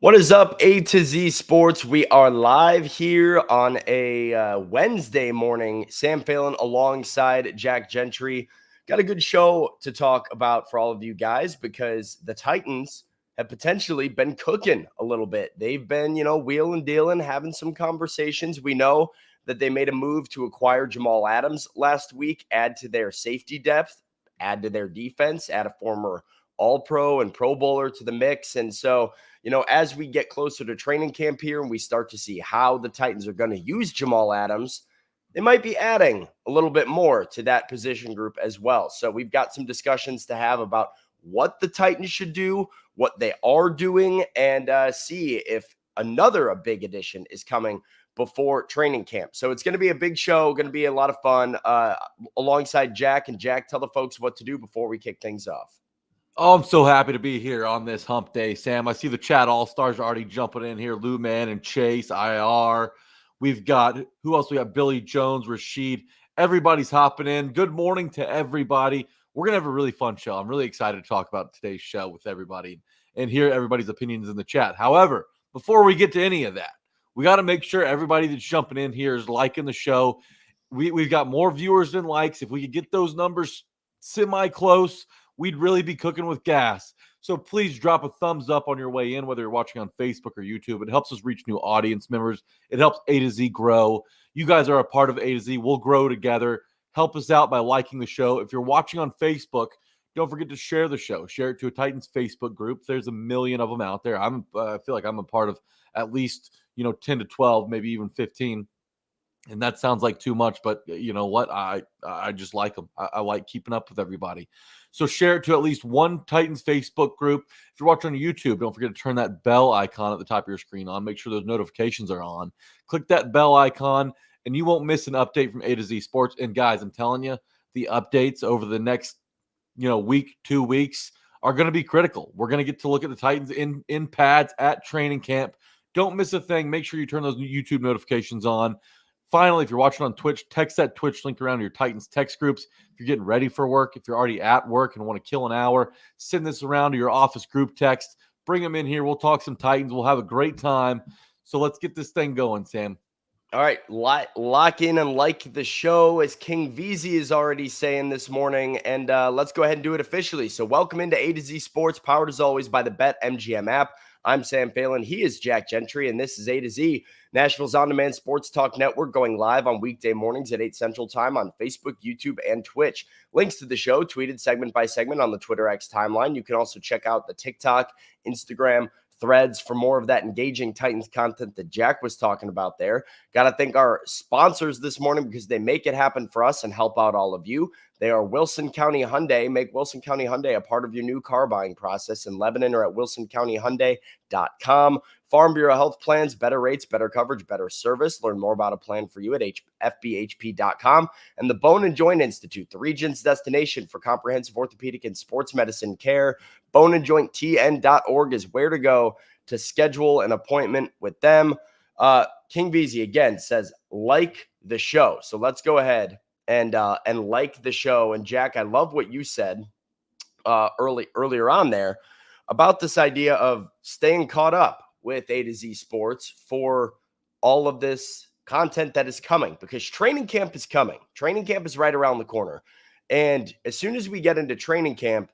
What is up, A to Z Sports? We are live here on a Wednesday morning. Sam Phelan alongside Jack Gentry. Got a good show to talk about for all of you guys because the Titans have potentially been cooking a little bit. They've been, wheeling, dealing, having some conversations. We know that they made a move to acquire Jamal Adams last week, add to their safety depth, add to their defense, add a former All-Pro and Pro Bowler to the mix. And so, as we get closer to training camp here and we start to see how the Titans are going to use Jamal Adams, they might be adding a little bit more to that position group as well. So we've got some discussions to have about what the Titans should do, what they are doing, and see if a big addition is coming before training camp. So it's going to be a big show, going to be a lot of fun alongside Jack. And Jack, tell the folks what to do before we kick things off. Oh, I'm so happy to be here on this hump day, Sam. I see the chat all-stars are already jumping in here. Lou Man and Chase, IR. We've got, who else? We got Billy Jones, Rashid. Everybody's hopping in. Good morning to everybody. We're going to have a really fun show. I'm really excited to talk about today's show with everybody and hear everybody's opinions in the chat. However, before we get to any of that, we got to make sure everybody that's jumping in here is liking the show. We've got more viewers than likes. If we could get those numbers semi-close, we'd really be cooking with gas. So please drop a thumbs up on your way in, whether you're watching on Facebook or YouTube. It helps us reach new audience members. It helps A to Z grow. You guys are a part of A to Z. We'll grow together. Help us out by liking the show. If you're watching on Facebook, don't forget to share the show. Share it to a Titans Facebook group. There's a million of them out there. I feel like I'm a part of at least 10 to 12, maybe even 15. And that sounds like too much, but you know what? I just like them. I like keeping up with everybody. So share it to at least one Titans Facebook group. If you're watching on YouTube, don't forget to turn that bell icon at the top of your screen on. Make sure those notifications are on. Click that bell icon, and you won't miss an update from A to Z Sports. And guys, I'm telling you, the updates over the next week, 2 weeks are going to be critical. We're going to get to look at the Titans in pads at training camp. Don't miss a thing. Make sure you turn those YouTube notifications on. Finally, if you're watching on Twitch, text that Twitch link around to your Titans text groups. If you're getting ready for work, if you're already at work and want to kill an hour, send this around to your office group text. Bring them in here. We'll talk some Titans. We'll have a great time. So let's get this thing going, Sam. All right, lock in and like the show, as King VZ is already saying this morning, and let's go ahead and do it officially. So welcome into A to Z Sports, powered as always by the BetMGM app. I'm Sam Phelan. He is Jack Gentry, and this is A to Z, Nashville's on-demand sports talk network, going live on weekday mornings at 8 Central Time on Facebook, YouTube, and Twitch. Links to the show tweeted segment by segment on the Twitter X timeline. You can also check out the TikTok, Instagram, Threads for more of that engaging Titans content that Jack was talking about there. Got to thank our sponsors this morning because they make it happen for us and help out all of you. They are Wilson County Hyundai. Make Wilson County Hyundai a part of your new car buying process in Lebanon or at wilsoncountyhyundai.com. Farm Bureau Health Plans, better rates, better coverage, better service. Learn more about a plan for you at fbhp.com. And the Bone and Joint Institute, the region's destination for comprehensive orthopedic and sports medicine care. Boneandjointtn.org is where to go to schedule an appointment with them. King VZ again says, like the show. So let's go ahead and like the show. And Jack, I love what you said earlier on there about this idea of staying caught up with A to Z Sports for all of this content that is coming, because training camp is coming. Training camp is right around the corner. And as soon as we get into training camp,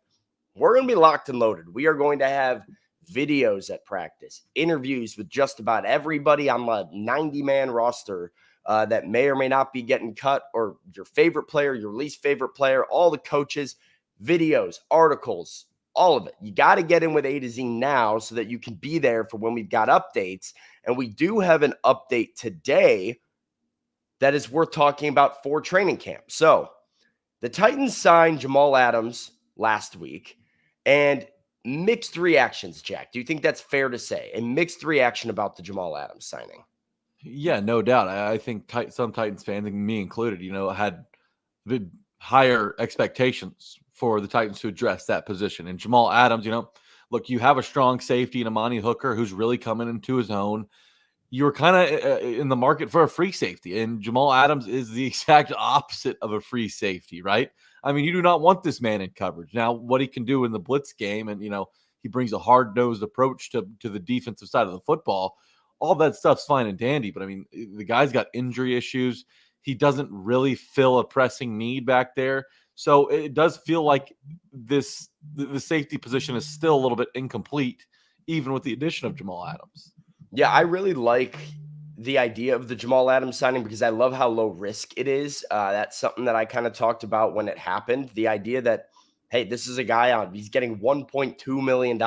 we're going to be locked and loaded. We are going to have videos at practice, interviews with just about everybody on the 90-man roster that may or may not be getting cut, or your favorite player, your least favorite player, all the coaches, videos, articles, all of it. You got to get in with A to Z now so that you can be there for when we've got updates. And we do have an update today that is worth talking about for training camp. So the Titans signed Jamal Adams last week, and mixed reactions, Jack. Do you think that's fair to say? A mixed reaction about the Jamal Adams signing? Yeah, no doubt. I think some Titans fans, and me included, had higher expectations for the Titans to address that position. And Jamal Adams, look, you have a strong safety in Amani Hooker who's really coming into his own. You're kind of in the market for a free safety, and Jamal Adams is the exact opposite of a free safety, right? I mean, you do not want this man in coverage. Now, what he can do in the blitz game and, He brings a hard-nosed approach to the defensive side of the football. All that stuff's fine and dandy, but I mean, the guy's got injury issues. He doesn't really fill a pressing need back there. So it does feel like the safety position is still a little bit incomplete, even with the addition of Jamal Adams. Yeah, I really like the idea of the Jamal Adams signing because I love how low risk it is. That's something that I kind of talked about when it happened. The idea that, hey, this is a guy he's getting $1.2 million,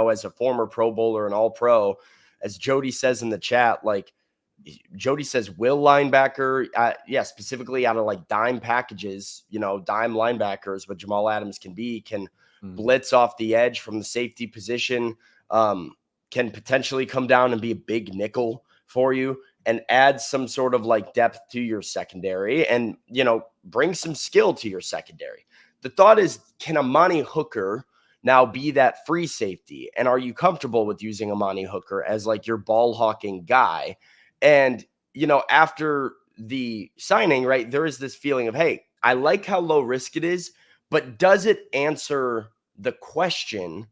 as a former Pro Bowler and All Pro. As Jody says in the chat, like Jody says, will linebacker, specifically out of like dime packages, dime linebackers, what Jamal Adams can blitz off the edge from the safety position, can potentially come down and be a big nickel for you and add some sort of like depth to your secondary and, bring some skill to your secondary. The thought is, can Amani Hooker now be that free safety? And are you comfortable with using Amani Hooker as like your ball hawking guy? And, after the signing, right, there is this feeling of, hey, I like how low risk it is, but does it answer the question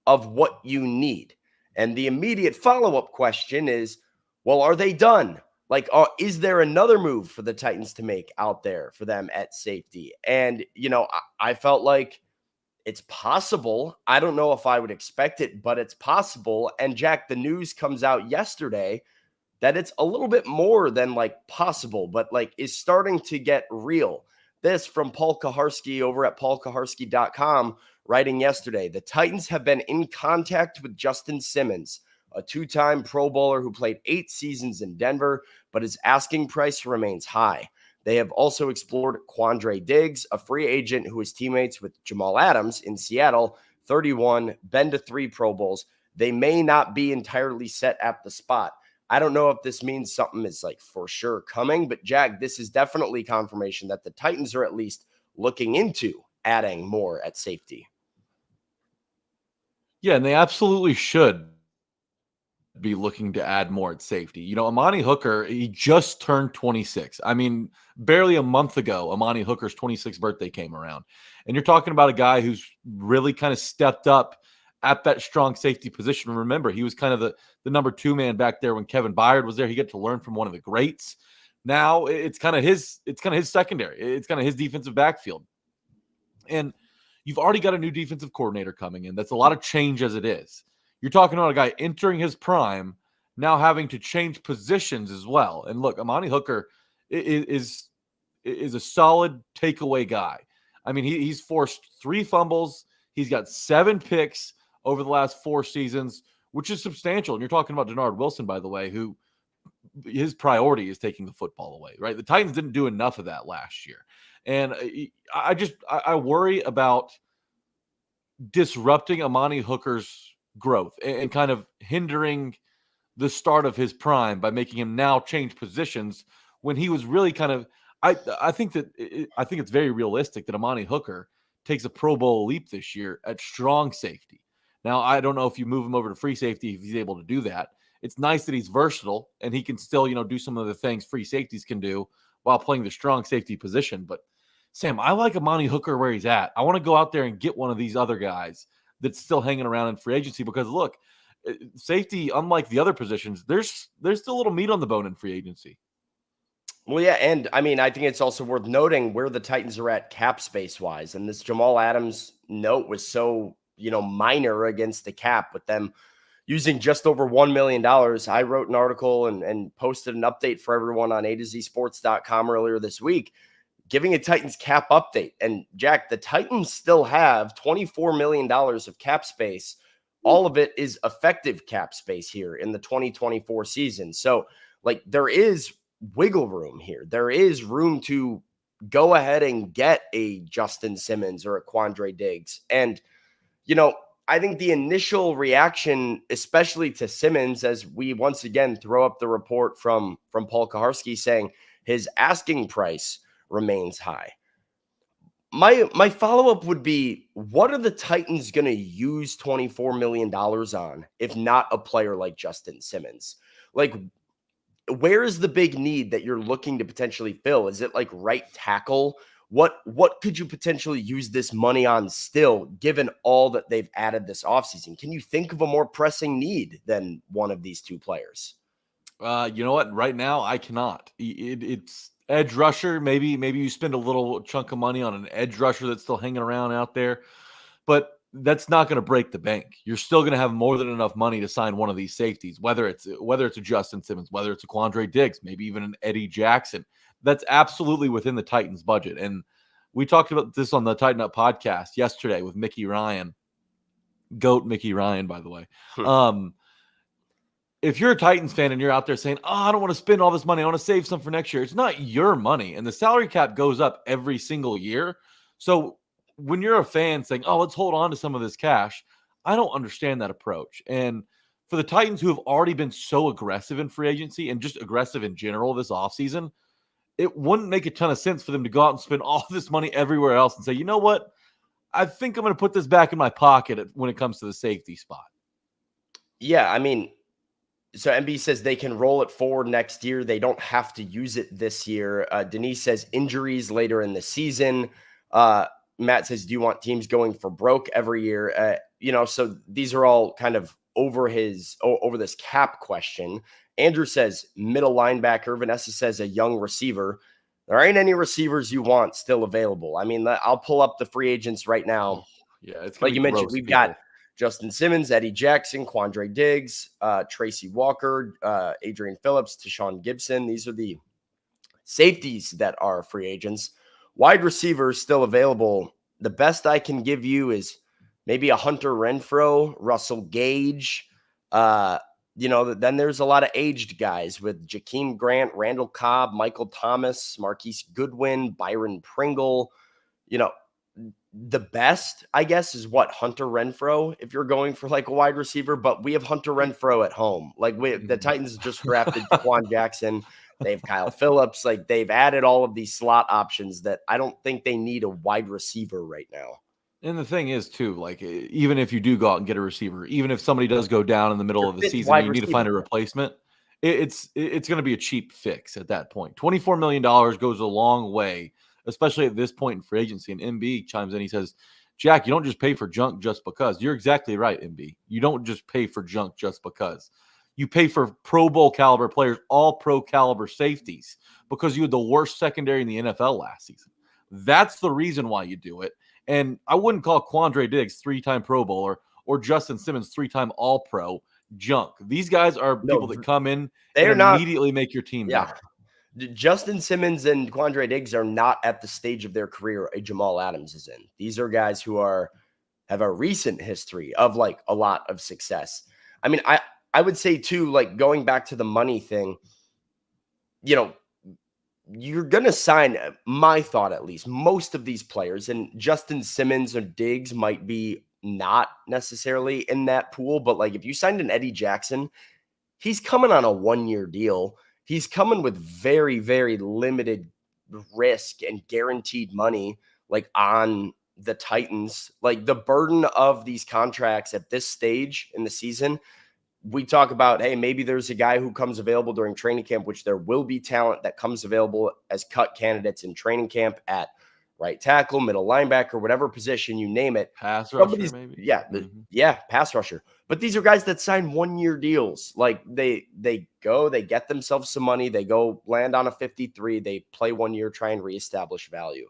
of what you need? And the immediate follow-up question is, well, are they done? Like, is there another move for the Titans to make out there for them at safety? And, I felt like it's possible. I don't know if I would expect it, but it's possible. And Jack, the news comes out yesterday that it's a little bit more than like possible, but like is starting to get real. This from Paul Kaharski over at paulkaharski.com, writing yesterday. The Titans have been in contact with Justin Simmons, a two-time Pro Bowler who played 8 seasons in Denver, but his asking price remains high. They have also explored Quandre Diggs, a free agent who is teammates with Jamal Adams in Seattle, 31, been to 3 Pro Bowls. They may not be entirely set at the spot. I don't know if this means something is like for sure coming, but Jack, this is definitely confirmation that the Titans are at least looking into adding more at safety. Yeah, and they absolutely should be looking to add more at safety. Amani Hooker, he just turned 26. I mean, barely a month ago, Amani Hooker's 26th birthday came around. And you're talking about a guy who's really kind of stepped up at that strong safety position. Remember, he was kind of the number 2 man back there when Kevin Byard was there. He got to learn from one of the greats. Now it's kind of his secondary. It's kind of his defensive backfield. And you've already got a new defensive coordinator coming in. That's a lot of change as it is. You're talking about a guy entering his prime, now having to change positions as well. And look, Amani Hooker is a solid takeaway guy. I mean, he's forced 3 fumbles. He's got 7 picks over the last 4 seasons, which is substantial. And you're talking about Denard Wilson, by the way, who his priority is taking the football away, right? The Titans didn't do enough of that last year. And I worry about disrupting Amani Hooker's growth and kind of hindering the start of his prime by making him now change positions when he was really kind of, I think it's very realistic that Amani Hooker takes a Pro Bowl leap this year at strong safety. Now, I don't know if you move him over to free safety, if he's able to do that. It's nice that he's versatile and he can still, do some of the things free safeties can do while playing the strong safety position. But Sam, I like Amani Hooker where he's at. I want to go out there and get one of these other guys that's still hanging around in free agency because look, safety, unlike the other positions, there's still a little meat on the bone in free agency. Well, yeah, and I mean, I think it's also worth noting where the Titans are at cap space wise. And this Jamal Adams note was so, minor against the cap with them using just over $1 million. I wrote an article and posted an update for everyone on A2Zsports.com earlier this week, giving a Titans cap update. And Jack, the Titans still have $24 million of cap space. All of it is effective cap space here in the 2024 season. So like there is wiggle room here. There is room to go ahead and get a Justin Simmons or a Quandre Diggs. And, I think the initial reaction, especially to Simmons, as we once again throw up the report from Paul Kaharski saying his asking price remains high. My follow-up would be, what are the Titans going to use $24 million on if not a player like Justin Simmons? Like, where is the big need that you're looking to potentially fill? Is it like right tackle what could you potentially use this money on still, given all that they've added this offseason? Can you think of a more pressing need than one of these two players? You know what? Right now, I cannot. It's edge rusher. Maybe you spend a little chunk of money on an edge rusher that's still hanging around out there, but that's not going to break the bank. You're still going to have more than enough money to sign one of these safeties, whether it's a Justin Simmons, whether it's a Quandre Diggs, maybe even an Eddie Jackson. That's absolutely within the Titans' budget. And we talked about this on the Tighten Up podcast yesterday with Mickey Ryan, GOAT Mickey Ryan, by the way. If you're a Titans fan and you're out there saying, "Oh, I don't want to spend all this money. I want to save some for next year." It's not your money, and the salary cap goes up every single year. So when you're a fan saying, "Oh, let's hold on to some of this cash," I don't understand that approach. And for the Titans, who have already been so aggressive in free agency and just aggressive in general this offseason, it wouldn't make a ton of sense for them to go out and spend all this money everywhere else and say, "You know what? I think I'm going to put this back in my pocket when it comes to the safety spot." Yeah, I mean, so MB says they can roll it forward next year. They don't have to use it this year. Denise says injuries later in the season. Matt says, do you want teams going for broke every year? So these are all kind of over this cap question. Andrew says middle linebacker. Vanessa says a young receiver. There ain't any receivers you want still available. I mean, I'll pull up the free agents right now. Yeah, it's like you mentioned. We've got Justin Simmons, Eddie Jackson, Quandre Diggs, Tracy Walker, Adrian Phillips, Tashawn Gibson. These are the safeties that are free agents. Wide receivers still available. The best I can give you is maybe a Hunter Renfrow, Russell Gage. Then there's a lot of aged guys with Jakeem Grant, Randall Cobb, Michael Thomas, Marquise Goodwin, Byron Pringle. The best, I guess, is what Hunter Renfrow, if you're going for like a wide receiver, but we have Hunter Renfrow at home. Like the Titans just drafted Quan Jackson. They have Kyle Phillips. Like they've added all of these slot options that I don't think they need a wide receiver right now. And the thing is, too, like even if you do go out and get a receiver, even if somebody does go down in the middle of the season, and you need to find a replacement. It's going to be a cheap fix at that point. $24 million goes a long way, especially at this point in free agency. And MB chimes in. He says, Jack, you don't just pay for junk just because. You're exactly right, MB. You don't just pay for junk just because. You pay for Pro Bowl caliber players, all pro caliber safeties, because you had the worst secondary in the NFL last season. That's the reason why you do it. And I wouldn't call Quandre Diggs 3-time Pro Bowler or Justin Simmons 3-time All Pro junk. These guys are people that come in and immediately make your team better. Justin Simmons and Quandre Diggs are not at the stage of their career a Jamal Adams is in. These are guys who have a recent history of like a lot of success. I mean, I would say too, like going back to the money thing, you're going to sign, my thought at least, most of these players, and Justin Simmons or Diggs might be not necessarily in that pool, but like if you signed an Eddie Jackson, he's coming on a 1-year deal. He's coming with very, very limited risk and guaranteed money, like on the Titans. Like the burden of these contracts at this stage in the season, we talk about, hey, maybe there's a guy who comes available during training camp, which there will be talent that comes available as cut candidates in training camp at right tackle, middle linebacker, whatever position you name it. Pass rusher, maybe. Yeah, pass rusher. But these are guys that sign 1-year deals. Like they get themselves some money, they go land on a 53, they play 1 year, try and reestablish value.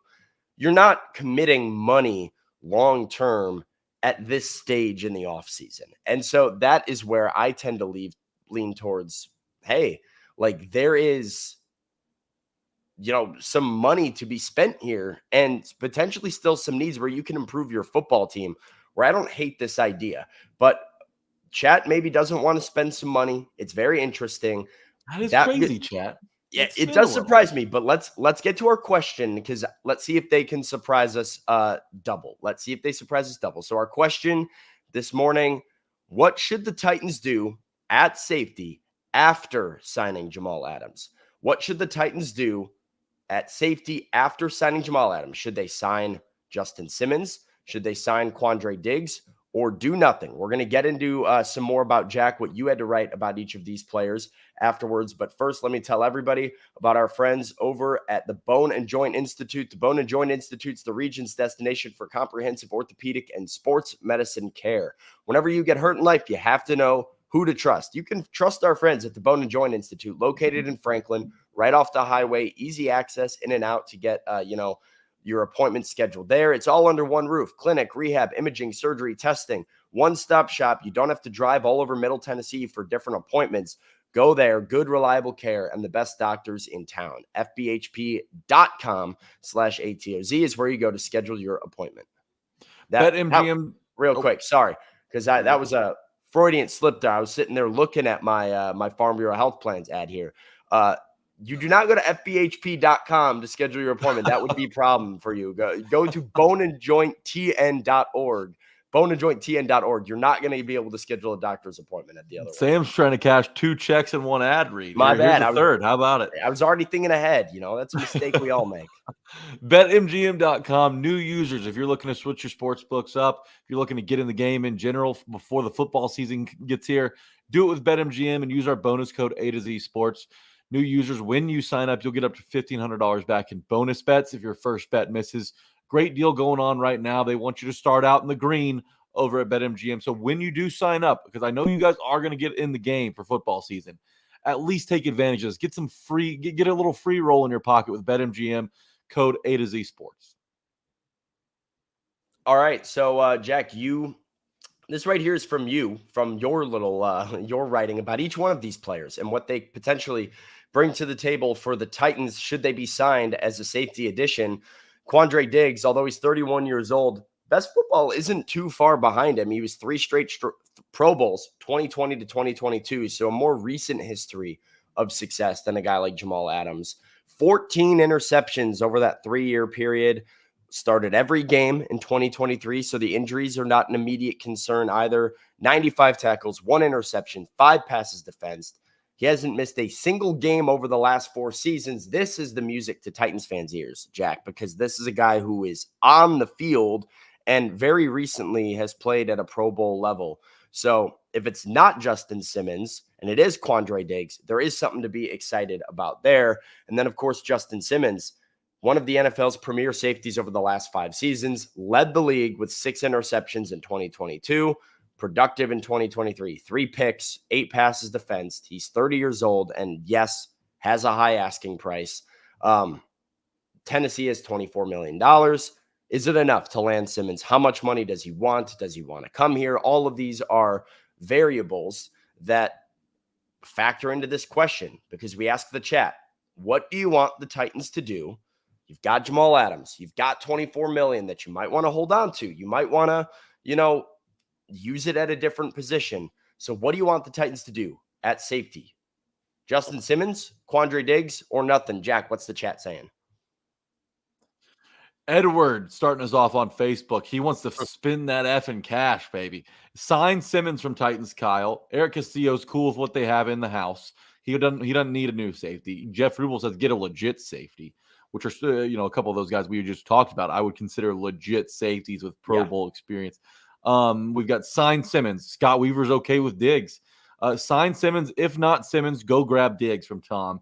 You're not committing money long-term at this stage in the offseason. And so that is where I tend to lean towards, hey, like there is, some money to be spent here and potentially still some needs where you can improve your football team, where I don't hate this idea, but chat maybe doesn't want to spend some money. It's very interesting. That is crazy, chat. Yeah, it does surprise me, but let's get to our question, because let's see if they can surprise us double. Let's see if they surprise us double. So our question this morning, what should the Titans do at safety after signing Jamal Adams? What should the Titans do at safety after signing Jamal Adams? Should they sign Justin Simmons? Should they sign Quandre Diggs? or do nothing. We're going to get into some more about, Jack, what you had to write about each of these players afterwards. But first, let me tell everybody about our friends over at the Bone and Joint Institute. The Bone and Joint Institute is the region's destination for comprehensive orthopedic and sports medicine care. Whenever you get hurt in life, you have to know who to trust. You can trust our friends at the Bone and Joint Institute, located in Franklin, right off the highway, easy access in and out to get, your appointment scheduled there. It's all under one roof: clinic, rehab, imaging, surgery, testing, one-stop shop. You don't have to drive all over Middle Tennessee for different appointments. Go there. Good, reliable care and the best doctors in town. FBHP.com/ATOZ is where you go to schedule your appointment. BetMGM. Real quick. Sorry, because that was a Freudian slip there. I was sitting there looking at my my Farm Bureau Health Plans ad here. You do not go to FBHP.com to schedule your appointment. That would be a problem for you. Go to boneandjointtn.org. Boneandjointtn.org. You're not going to be able to schedule a doctor's appointment at the other one. Sam's trying to cash 2 checks in one ad read. My bad. Here's a third. How about it? I was already thinking ahead. That's a mistake we all make. BetMGM.com. New users, if you're looking to switch your sports books up, if you're looking to get in the game in general before the football season gets here, do it with BetMGM and use our bonus code A to Z Sports. New users, when you sign up, you'll get up to $1,500 back in bonus bets if your first bet misses. Great deal going on right now. They want you to start out in the green over at BetMGM. So when you do sign up, because I know you guys are going to get in the game for football season, at least take advantage of this. Get some free, get a little free roll in your pocket with BetMGM, code A to Z Sports. All right. So, Jack, this right here is from you, from your little, your writing about each one of these players and what they potentially bring to the table for the Titans should they be signed as a safety addition. Quandre Diggs, although he's 31 years old, best football isn't too far behind him. He was 3 straight Pro Bowls, 2020 to 2022, so a more recent history of success than a guy like Jamal Adams. 14 interceptions over that 3-year period. Started every game in 2023, so the injuries are not an immediate concern either. 95 tackles, 1 interception, 5 passes defensed. He hasn't missed a single game over the last 4 seasons. This is the music to Titans fans' ears, Jack, because this is a guy who is on the field and very recently has played at a Pro Bowl level. So if it's not Justin Simmons and it is Quandre Diggs, there is something to be excited about there. And then, of course, Justin Simmons, one of the NFL's premier safeties over the last 5 seasons, led the league with 6 interceptions in 2022. Productive in 2023, 3 picks, 8 passes defensed. He's 30 years old and, yes, has a high asking price. Tennessee has $24 million. Is it enough to land Simmons? How much money does he want? Does he want to come here? All of these are variables that factor into this question because we ask the chat, what do you want the Titans to do? You've got Jamal Adams. You've got $24 million that you might want to hold on to. You might want to, use it at a different position. So what do you want the Titans to do at safety? Justin Simmons, Quandre Diggs, or nothing? Jack, what's the chat saying? Edward starting us off on Facebook. He wants to spin that effing cash, baby. Sign Simmons from Titans, Kyle. Eric Castillo's cool with what they have in the house. He doesn't need a new safety. Jeff Rubel says get a legit safety, which are a couple of those guys we just talked about. I would consider legit safeties with Pro Bowl experience. We've got sign Simmons. Scott Weaver's okay with Diggs. Sign Simmons. If not Simmons, go grab Diggs from Tom.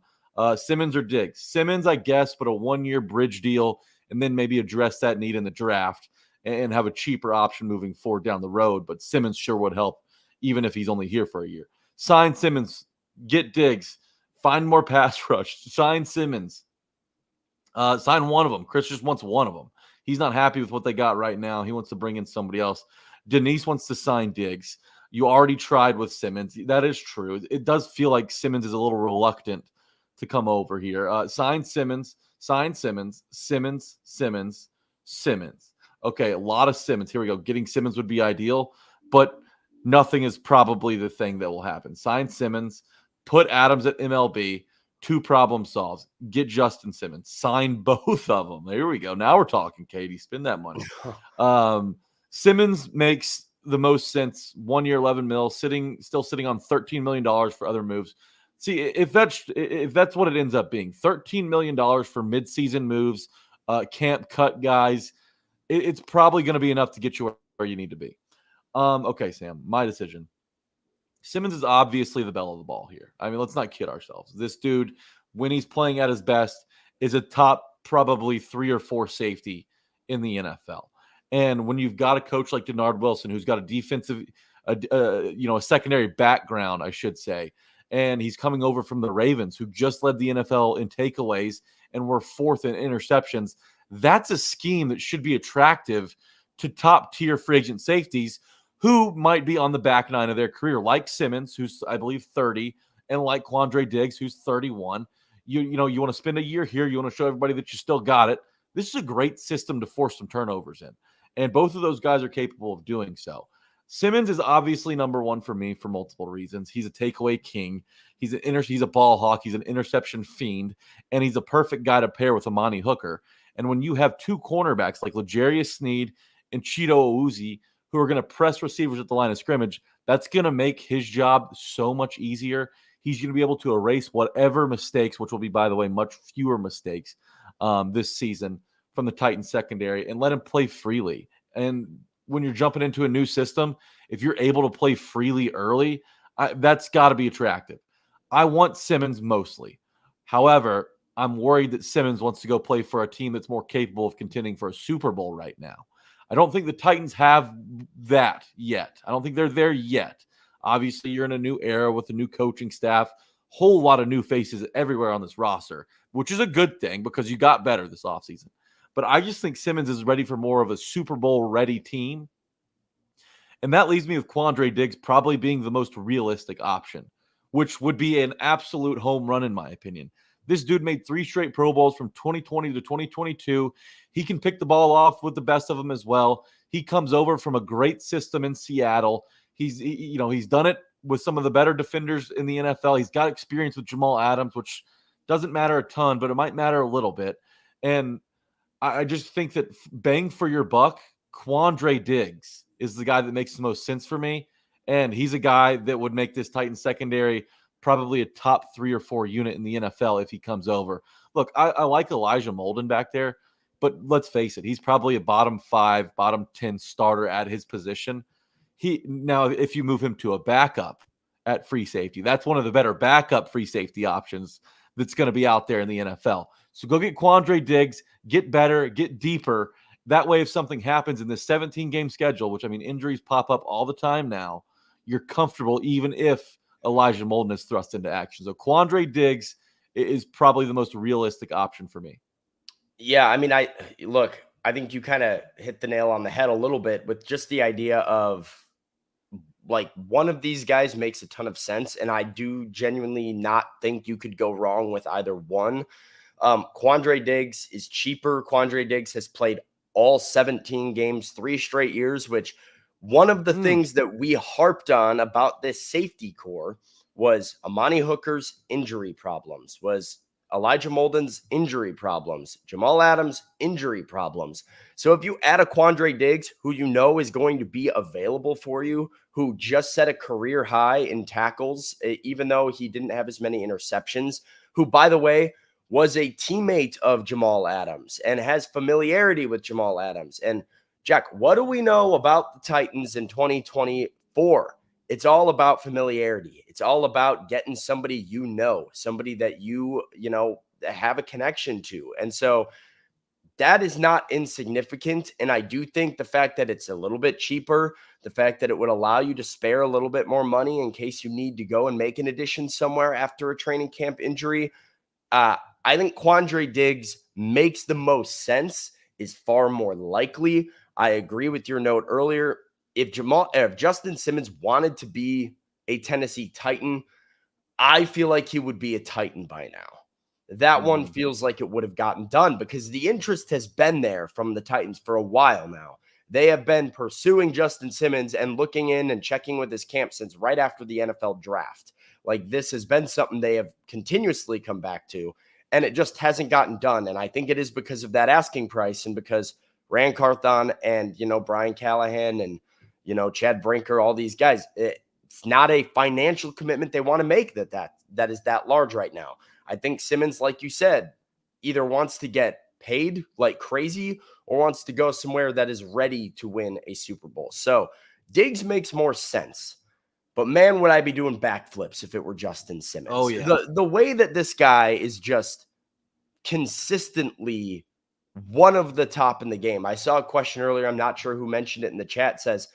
Simmons or Diggs. Simmons, I guess, but a 1-year bridge deal, and then maybe address that need in the draft and have a cheaper option moving forward down the road. But Simmons sure would help, even if he's only here for a year. Sign Simmons. Get Diggs. Find more pass rush. Sign Simmons. Sign one of them. Chris just wants one of them. He's not happy with what they got right now. He wants to bring in somebody else. Denise wants to sign Diggs. You already tried with Simmons. That is true. It does feel like Simmons is a little reluctant to come over here. Sign Simmons. Sign Simmons. Simmons. Simmons. Simmons. Okay, a lot of Simmons. Here we go. Getting Simmons would be ideal, but nothing is probably the thing that will happen. Sign Simmons. Put Adams at MLB. 2 problem solves. Get Justin Simmons. Sign both of them. There we go. Now we're talking, Katie. Spend that money. Simmons makes the most sense. 1 year, 11 mil, still sitting on $13 million for other moves. See, if that's what it ends up being, $13 million for midseason moves, camp cut guys, it's probably going to be enough to get you where you need to be. Okay, Sam, my decision. Simmons is obviously the belle of the ball here. I mean, let's not kid ourselves. This dude, when he's playing at his best, is a top probably 3 or 4 safety in the NFL. And when you've got a coach like Denard Wilson, who's got a defensive, a secondary background, I should say, and he's coming over from the Ravens, who just led the NFL in takeaways and were 4th in interceptions, that's a scheme that should be attractive to top tier free agent safeties who might be on the back nine of their career, like Simmons, who's, I believe, 30, and like Quandre Diggs, who's 31. You want to spend a year here. You want to show everybody that you still got it. This is a great system to force some turnovers in. And both of those guys are capable of doing so. Simmons is obviously number one for me for multiple reasons. He's a takeaway king. He's a ball hawk. He's an interception fiend. And he's a perfect guy to pair with Amani Hooker. And when you have 2 cornerbacks like L'Jarius Sneed and Cheeto Awuzie, who are going to press receivers at the line of scrimmage, that's going to make his job so much easier. He's going to be able to erase whatever mistakes, which will be, by the way, much fewer mistakes this season from the Titans secondary, and let him play freely. And when you're jumping into a new system, if you're able to play freely early, that's got to be attractive. I want Simmons mostly. However, I'm worried that Simmons wants to go play for a team that's more capable of contending for a Super Bowl right now. I don't think the Titans have that yet. I don't think they're there yet. Obviously, you're in a new era with a new coaching staff, whole lot of new faces everywhere on this roster, which is a good thing because you got better this offseason. But I just think Simmons is ready for more of a Super Bowl ready team. And that leaves me with Quandre Diggs probably being the most realistic option, which would be an absolute home run in my opinion. This dude made 3 straight Pro Bowls from 2020 to 2022. He can pick the ball off with the best of them as well. He comes over from a great system in Seattle. He's done it with some of the better defenders in the NFL. He's got experience with Jamal Adams, which doesn't matter a ton, but it might matter a little bit. And I just think that bang for your buck, Quandre Diggs is the guy that makes the most sense for me. And he's a guy that would make this Titans secondary probably a top 3 or 4 unit in the NFL if he comes over. Look, I like Elijah Molden back there, but let's face it, he's probably a bottom 5, bottom 10 starter at his position. Now, if you move him to a backup at free safety, that's one of the better backup free safety options that's going to be out there in the NFL. So go get Quandre Diggs, get better, get deeper. That way, if something happens in this 17-game schedule, which, I mean, injuries pop up all the time now, you're comfortable even if Elijah Molden is thrust into action. So Quandre Diggs is probably the most realistic option for me. Yeah, I mean, I think you kind of hit the nail on the head a little bit with just the idea of like one of these guys makes a ton of sense. And I do genuinely not think you could go wrong with either one. Quandre Diggs is cheaper. Quandre Diggs has played all 17 games, 3 straight years, which one of the things that we harped on about this safety core was Amani Hooker's injury problems, was Elijah Molden's injury problems, Jamal Adams' injury problems. So if you add a Quandre Diggs, who you know is going to be available for you, who just set a career high in tackles, even though he didn't have as many interceptions, who, by the way, was a teammate of Jamal Adams and has familiarity with Jamal Adams. And Jack, what do we know about the Titans in 2024? It's all about familiarity. It's all about getting somebody somebody that you have a connection to. And so that is not insignificant. And I do think the fact that it's a little bit cheaper, the fact that it would allow you to spare a little bit more money in case you need to go and make an addition somewhere after a training camp injury, I think Quandre Diggs makes the most sense, is far more likely. I agree with your note earlier. If Justin Simmons wanted to be a Tennessee Titan, I feel like he would be a Titan by now. That one feels like it would have gotten done because the interest has been there from the Titans for a while now. They have been pursuing Justin Simmons and looking in and checking with his camp since right after the NFL draft. Like, this has been something they have continuously come back to, and it just hasn't gotten done. And I think it is because of that asking price and because Rand Carthon and, Brian Callahan and, Chad Brinker, all these guys, it's not a financial commitment they want to make that is that large right now. I think Simmons, like you said, either wants to get paid like crazy or wants to go somewhere that is ready to win a Super Bowl. So Diggs makes more sense. But man, would I be doing backflips if it were Justin Simmons. Oh, yeah. The way that this guy is just consistently one of the top in the game. I saw a question earlier, I'm not sure who mentioned it in the chat, says,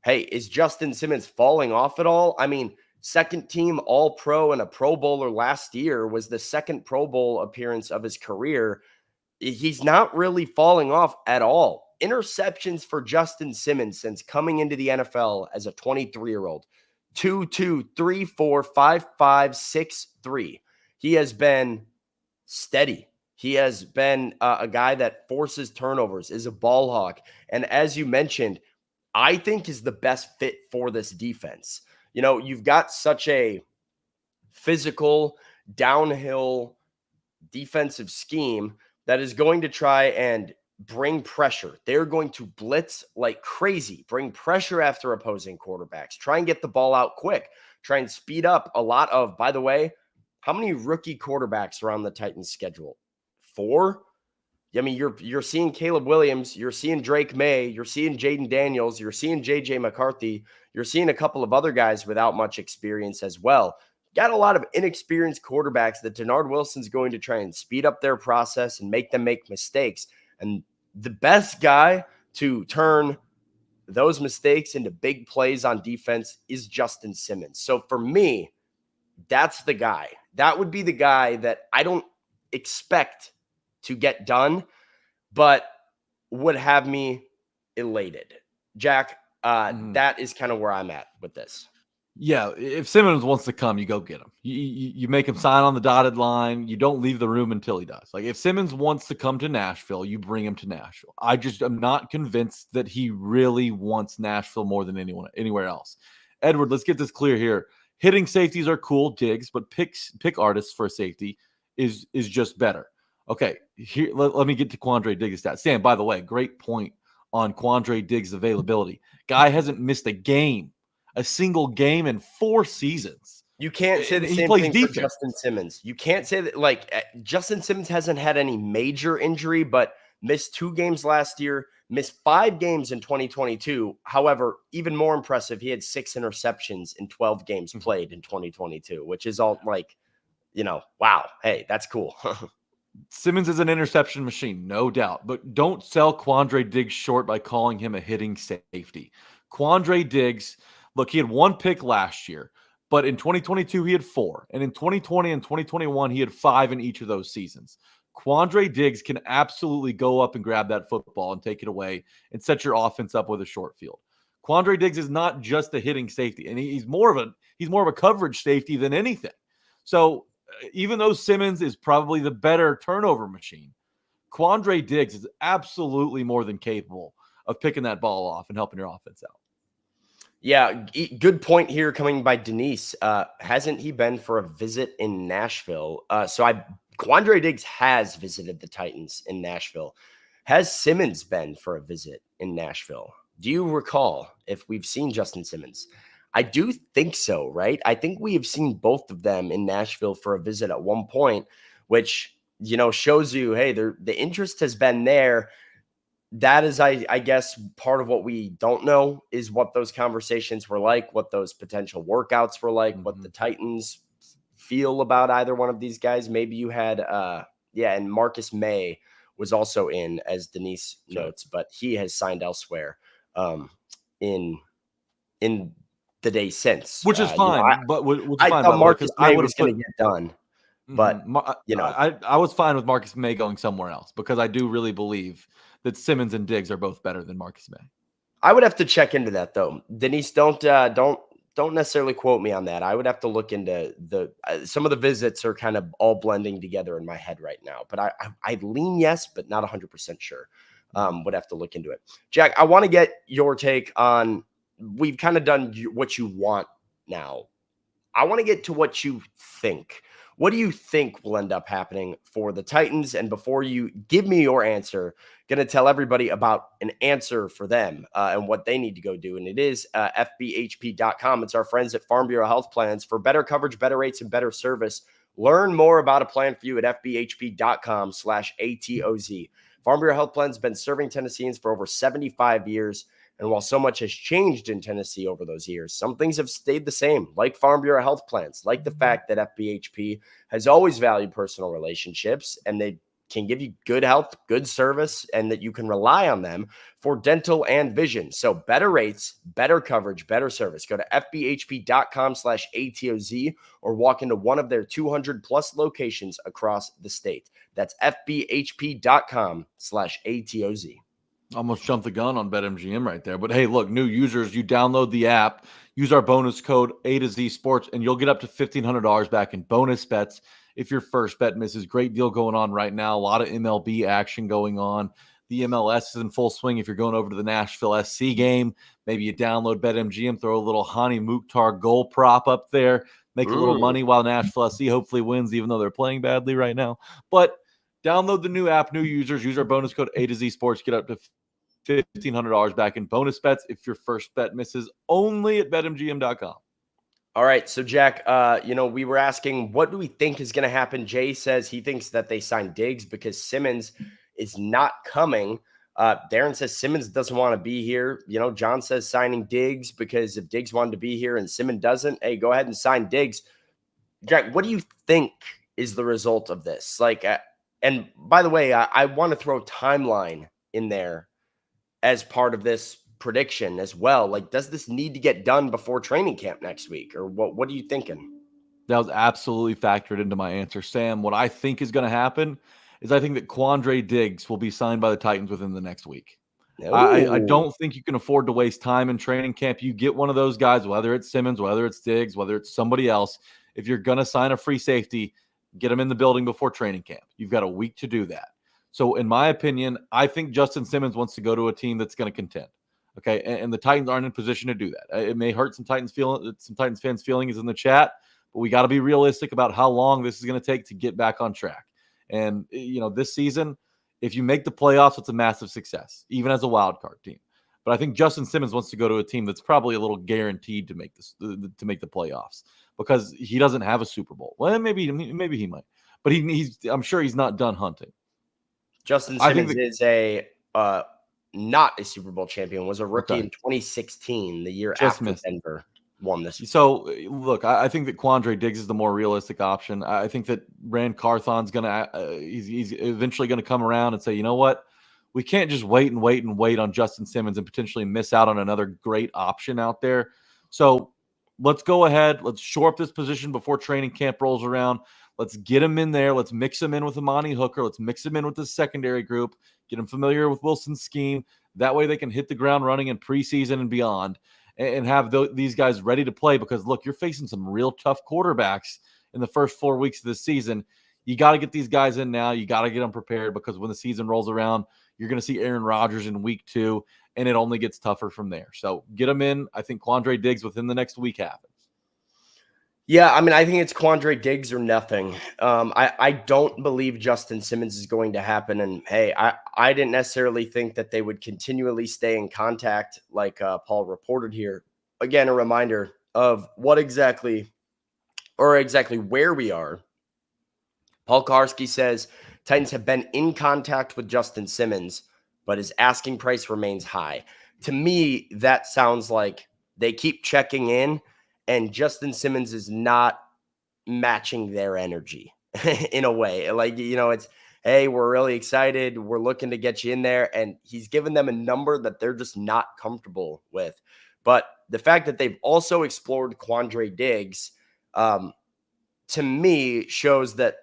hey, is Justin Simmons falling off at all? I mean, second team All-Pro and a Pro Bowler last year, was the second Pro Bowl appearance of his career. He's not really falling off at all. Interceptions for Justin Simmons since coming into the NFL as a 23-year-old, 2, 2, 3, 4, 5, 5, 6, 3. He has been steady. He has been a guy that forces turnovers, is a ball hawk. And as you mentioned, I think is the best fit for this defense. You know, you've got such a physical, downhill defensive scheme that is going to try and bring pressure. They're going to blitz like crazy, bring pressure after opposing quarterbacks, try and get the ball out quick, try and speed up a lot of, by the way, how many rookie quarterbacks are on the Titans schedule? 4? I mean, you're seeing Caleb Williams, you're seeing Drake May, you're seeing Jaden Daniels, you're seeing JJ McCarthy, you're seeing a couple of other guys without much experience as well. Got a lot of inexperienced quarterbacks that Denard Wilson's going to try and speed up their process and make them make mistakes. And the best guy to turn those mistakes into big plays on defense is Justin Simmons. So for me, that's the guy. That would be the guy that I don't expect to get done, but would have me elated. Jack, that is kind of where I'm at with this. Yeah, if Simmons wants to come, you go get him. You make him sign on the dotted line. You don't leave the room until he does. Like, if Simmons wants to come to Nashville, you bring him to Nashville. I just am not convinced that he really wants Nashville more than anywhere else. Edward, let's get this clear here. Hitting safeties are cool, Diggs, but pick artists for a safety is just better. Okay, here let me get to Quandre Diggs' stats. Sam, by the way, great point on Quandre Diggs' availability. Guy hasn't missed a single game in 4 seasons. You can't say the same thing for Justin Simmons. You can't say that, like, Justin Simmons hasn't had any major injury, but missed 2 games last year, missed 5 games in 2022. However, even more impressive, he had 6 interceptions in 12 games played in 2022, which is all like, you know, wow. Hey, that's cool. Simmons is an interception machine, no doubt, but don't sell Quandre Diggs short by calling him a hitting safety. Quandre Diggs, look, he had 1 pick last year, but in 2022, he had 4. And in 2020 and 2021, he had 5 in each of those seasons. Quandre Diggs can absolutely go up and grab that football and take it away and set your offense up with a short field. Quandre Diggs is not just a hitting safety, and he's more of a coverage safety than anything. So even though Simmons is probably the better turnover machine, Quandre Diggs is absolutely more than capable of picking that ball off and helping your offense out. Yeah, good point here coming by Denise. Hasn't he been for a visit in Nashville? Quandre Diggs has visited the Titans in Nashville. Has Simmons been for a visit in Nashville? Do you recall if we've seen Justin Simmons? I do think so, right? I think we have seen both of them in Nashville for a visit at one point, which, you know, shows you, hey, the interest has been there. That is, I guess, part of what we don't know is what those conversations were like, what those potential workouts were like, what the Titans feel about either one of these guys. Maybe you had, and Marcus May was also in, as Denise notes, but he has signed elsewhere in the day since, which is fine. I thought Marcus May was going to get done, but I was fine with Marcus May going somewhere else because I do really believe that Simmons and Diggs are both better than Marcus May. I would have to check into that though. Denise, don't necessarily quote me on that. I would have to look into some of the visits are kind of all blending together in my head right now, but I lean yes, but not 100% sure. Would have to look into it. Jack, I want to get your take on. We've kind of done what you want now. I want to get to what you think. What do you think will end up happening for the Titans? And before you give me your answer, going to tell everybody about an answer for them and what they need to go do. And it is fbhp.com. It's our friends at Farm Bureau Health Plans. For better coverage, better rates, and better service, learn more about a plan for you at fbhp.com/ATOZ. Farm Bureau Health Plans has been serving Tennesseans for over 75 years. And while so much has changed in Tennessee over those years, some things have stayed the same, like Farm Bureau health plans, like the fact that FBHP has always valued personal relationships, and they can give you good health, good service, and that you can rely on them for dental and vision. So better rates, better coverage, better service. Go to fbhp.com/ATOZ or walk into one of their 200 plus locations across the state. That's fbhp.com/ATOZ. Almost jumped the gun on BetMGM right there. But hey, look, new users, you download the app, use our bonus code A to Z Sports, and you'll get up to $1,500 back in bonus bets if your first bet misses. Great deal going on right now. A lot of MLB action going on. The MLS is in full swing. If you're going over to the Nashville SC game, maybe you download BetMGM, throw a little Hani Mukhtar goal prop up there, make a little money while Nashville SC hopefully wins, even though they're playing badly right now. But download the new app, new users, use our bonus code A to Z Sports, get up to $1,500 back in bonus bets if your first bet misses, only at betmgm.com. All right. So, Jack, we were asking, what do we think is going to happen? Jay says he thinks that they signed Diggs because Simmons is not coming. Darren says Simmons doesn't want to be here. John says signing Diggs because if Diggs wanted to be here and Simmons doesn't, hey, go ahead and sign Diggs. Jack, what do you think is the result of this? And by the way, I want to throw timeline in there as part of this prediction as well. Does this need to get done before training camp next week, or what are you thinking? That was absolutely factored into my answer, Sam. What I think is going to happen is I think that Quandre Diggs will be signed by the Titans within the next week. I don't think you can afford to waste time in training camp. You get one of those guys, whether it's Simmons, whether it's Diggs, whether it's somebody else. If you're going to sign a free safety, get them in the building before training camp. You've got a week to do that. So in my opinion, I think Justin Simmons wants to go to a team that's going to contend. Okay, and the Titans aren't in position to do that. It may hurt some Titans fans' feelings in the chat, but we got to be realistic about how long this is going to take to get back on track. And this season, if you make the playoffs, it's a massive success, even as a wild card team. But I think Justin Simmons wants to go to a team that's probably a little guaranteed to make the playoffs because he doesn't have a Super Bowl. Well, maybe he might, but I'm sure he's not done hunting. Justin Simmons is not a Super Bowl champion, was a rookie in 2016, the year after Denver won this. So, look, I think that Quandre Diggs is the more realistic option. I think that Rand Carthon's going to he's eventually going to come around and say, you know what? We can't just wait on Justin Simmons and potentially miss out on another great option out there. So let's go ahead. Let's shore up this position before training camp rolls around. Let's get him in there. Let's mix him in with Amani Hooker. Let's mix him in with the secondary group. Get him familiar with Wilson's scheme. That way they can hit the ground running in preseason and beyond and have these guys ready to play because, look, you're facing some real tough quarterbacks in the first 4 weeks of the season. You got to get these guys in now. You got to get them prepared because when the season rolls around, you're going to see Aaron Rodgers in week 2, and it only gets tougher from there. So get them in. I think Quandre Diggs within the next week happens. Yeah, I think it's Quandre Diggs or nothing. I don't believe Justin Simmons is going to happen. And hey, I didn't necessarily think that they would continually stay in contact like Paul reported here. Again, a reminder of what exactly where we are. Paul Karski says Titans have been in contact with Justin Simmons, but his asking price remains high. To me, that sounds like they keep checking in, and Justin Simmons is not matching their energy in a way. It's, hey, we're really excited. We're looking to get you in there. And he's given them a number that they're just not comfortable with. But the fact that they've also explored Quandre Diggs, to me, shows that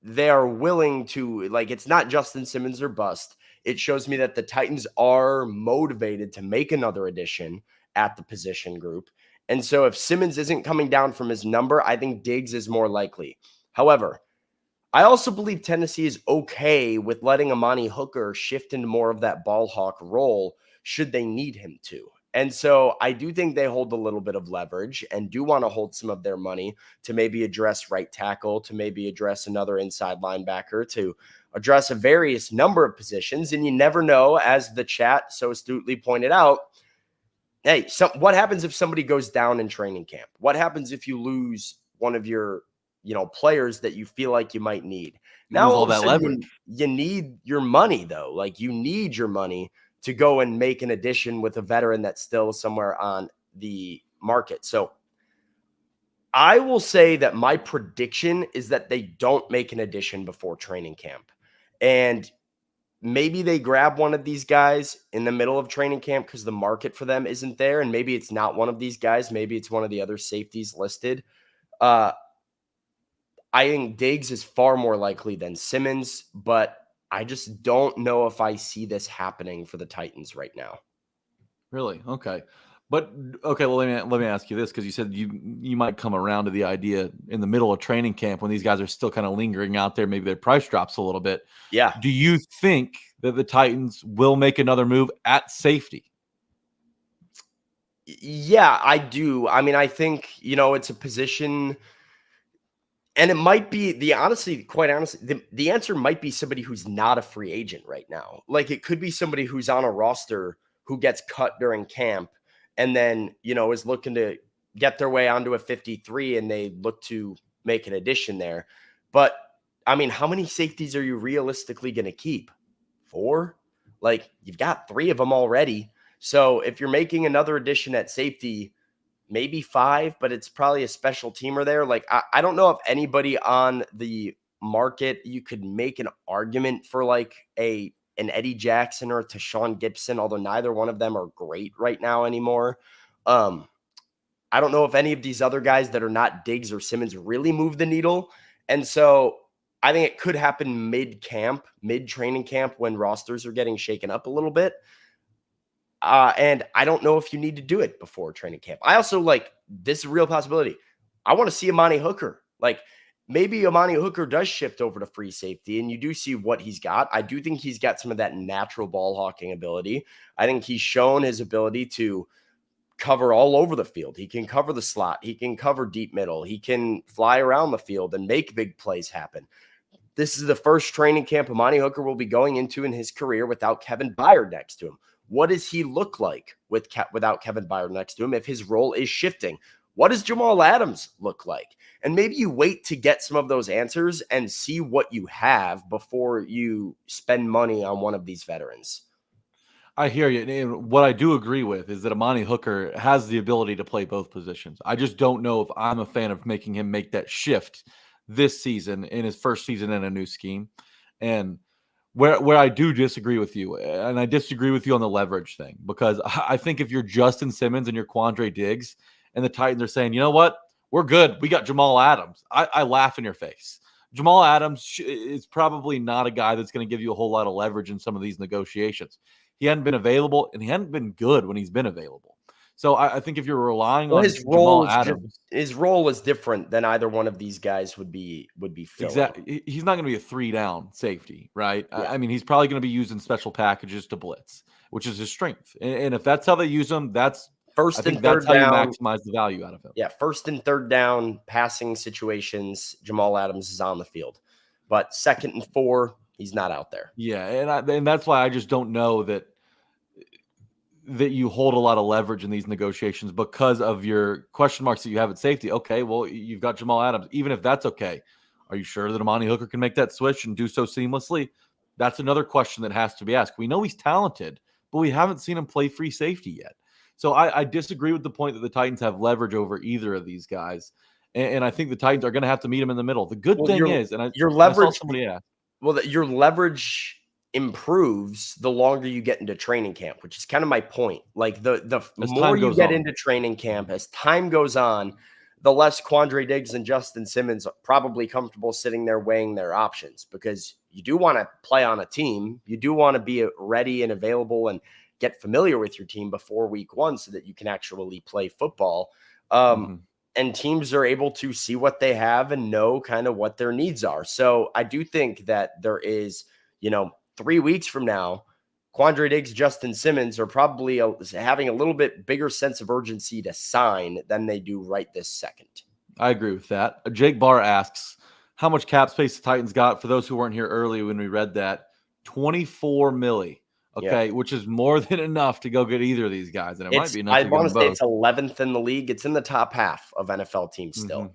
they are willing to, it's not Justin Simmons or bust. It shows me that the Titans are motivated to make another addition at the position group. And so if Simmons isn't coming down from his number, I think Diggs is more likely. However, I also believe Tennessee is okay with letting Amani Hooker shift into more of that ball hawk role should they need him to. And so I do think they hold a little bit of leverage and do want to hold some of their money to maybe address right tackle, to maybe address another inside linebacker, to address a various number of positions. And you never know, as the chat so astutely pointed out, hey, what happens if somebody goes down in training camp? What happens if you lose one of your, players that you feel like you might need? Now, all that leverage. You need your money, though. You need your money to go and make an addition with a veteran that's still somewhere on the market. So I will say that my prediction is that they don't make an addition before training camp. And maybe they grab one of these guys in the middle of training camp because the market for them isn't there. And maybe it's not one of these guys. Maybe it's one of the other safeties listed. I think Diggs is far more likely than Simmons, but I just don't know if I see this happening for the Titans right now. Really? Okay. But okay, well let me ask you this, because you said you might come around to the idea in the middle of training camp when these guys are still kind of lingering out there, maybe their price drops a little bit. Yeah. Do you think that the Titans will make another move at safety? Yeah, I do. I mean, I think, it's a position, and it might be quite honestly, the answer might be somebody who's not a free agent right now. Like, it could be somebody who's on a roster who gets cut during camp and then, is looking to get their way onto a 53 and they look to make an addition there. But I mean, how many safeties are you realistically going to keep? 4? Like, you've got 3 of them already. So if you're making another addition at safety, maybe 5, but it's probably a special teamer there. Like, I don't know if anybody on the market you could make an argument for, like an Eddie Jackson or Tashawn Gibson, although neither one of them are great right now anymore. I don't know if any of these other guys that are not Diggs or Simmons really move the needle. And so I think it could happen mid-camp, mid-training camp, when rosters are getting shaken up a little bit. And I don't know if you need to do it before training camp. I also, this is a real possibility. I want to see Amani Hooker. Like, maybe Amani Hooker does shift over to free safety and you do see what he's got. I do think he's got some of that natural ball hawking ability. I think he's shown his ability to cover all over the field. He can cover the slot. He can cover deep middle. He can fly around the field and make big plays happen. This is the first training camp Amani Hooker will be going into in his career without Kevin Byard next to him. What does he look like without Kevin Byard next to him if his role is shifting? What does Jamal Adams look like? And maybe you wait to get some of those answers and see what you have before you spend money on one of these veterans. I hear you. And what I do agree with is that Amani Hooker has the ability to play both positions. I just don't know if I'm a fan of making him make that shift this season in his first season in a new scheme. And where I do disagree with you, and I disagree with you on the leverage thing, because I think if you're Justin Simmons and you're Quandre Diggs and the Titans are saying, you know what, we're good, we got Jamal Adams, I laugh in your face. Jamal Adams is probably not a guy that's going to give you a whole lot of leverage in some of these negotiations. He hadn't been available, and he hadn't been good when he's been available. So I think if you're relying on Jamal Adams, his role is different than either one of these guys would be filling. Exactly. He's not going to be a 3-down safety, right? Yeah. I mean, he's probably going to be used in special packages to blitz, which is his strength. And if that's how they use him, that's first and third down. You maximize the value out of him. Yeah, first and third down passing situations, Jamal Adams is on the field. But 2nd and 4, he's not out there. Yeah, and that's why I just don't know that you hold a lot of leverage in these negotiations because of your question marks that you have at safety. Okay, well, you've got Jamal Adams. Even if that's okay, are you sure that Amani Hooker can make that switch and do so seamlessly? That's another question that has to be asked. We know he's talented, but we haven't seen him play free safety yet. So I disagree with the point that the Titans have leverage over either of these guys. And I think the Titans are going to have to meet him in the middle. The good thing is, and your leverage, I saw somebody ask. Well, your leverage improves the longer you get into training camp, which is kind of my point. Like, the more you get into training camp, as time goes on, the less Quandre Diggs and Justin Simmons are probably comfortable sitting there weighing their options, because you do want to play on a team. You do want to be ready and available and get familiar with your team before week 1 so that you can actually play football. And teams are able to see what they have and know kind of what their needs are. So I do think that there is, 3 weeks from now, Quandre Diggs, Justin Simmons are probably having a little bit bigger sense of urgency to sign than they do right this second. I agree with that. Jake Barr asks, how much cap space the Titans got? For those who weren't here early when we read that, $24 million. Okay, yeah. Which is more than enough to go get either of these guys. And it might be enough I to want get to say both. It's 11th in the league. It's in the top half of NFL teams still.